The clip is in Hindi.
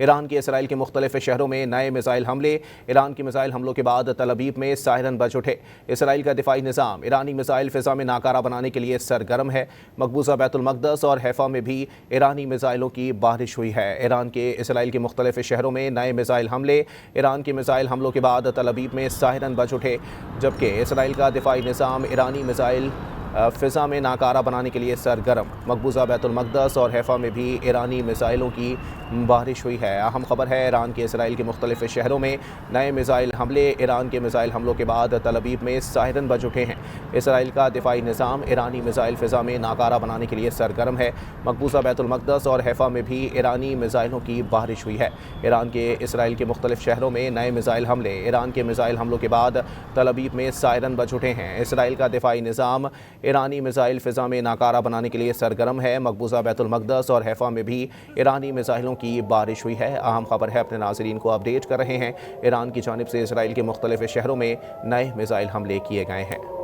ईरान के इसराइल के मुख्तलिफ शहरों में नए मिसाइल हमले। ईरान के मिसाइल हमलों के बाद तल अवीव में सायरन बज उठे। इसराइल का दिफाई निज़ाम ईरानी मिसाइल फ़िज़ा में नाकारा बनाने के लिए सरगर्म है। मकबूजा बैतुल मक़दस और हैफ़ा में भी ईरानी मिसाइलों की बारिश हुई है। ईरान के इसराइल के मुख्तलिफ शहरों में नए मिसाइल हमले। ईरान के मिसाइल हमलों के बाद तल अवीव में सायरन बज उठे, जबकि इसराइल का दिफाई निज़ाम ईरानी मिसाइल फ़िज़ा में नाकारा बनाने के लिए सरगर्म। मकबूजा बैतुल मक़दस और हैफ़ा में भी ईरानी मिसाइलों की बारिश हुई है। अहम खबर है, ईरान के इसराइल के मुख्तलिफ शहरों में नए मिसाइल हमले। ईरान के मिसाइल हमलों के बाद तल अवीव में सायरन बज उठे हैं। इसराइल का दिफाई निज़ाम ईरानी मिसाइल फ़िज़ा में नाकारा बनाने के लिए सरगर्म है। मकबूजा बैतुल मक़दस और हैफ़ा में भी ईरानी मिसाइलों की बारिश हुई है। ईरान के इसराइल के मुख्तलिफ शहरों में नए मिसाइल हमले। ईरान के मिसाइल हमलों के बाद तल अवीव में सायरन बज उठे हैं। इसराइल का दिफाई निज़ाम ईरानी मिसाइल फ़िज़ा में नाकारा बनाने के लिए सरगर्म है। मकबूजा बैतुल मक़दस और हैफ़ा में भी ईरानी मिसाइलों की बारिश हुई है। अहम खबर है, अपने नाज़रीन को अपडेट कर रहे हैं। ईरान की जानिब से इसराइल के मुख्तलिफ शहरों में नए मिसाइल हमले किए गए हैं।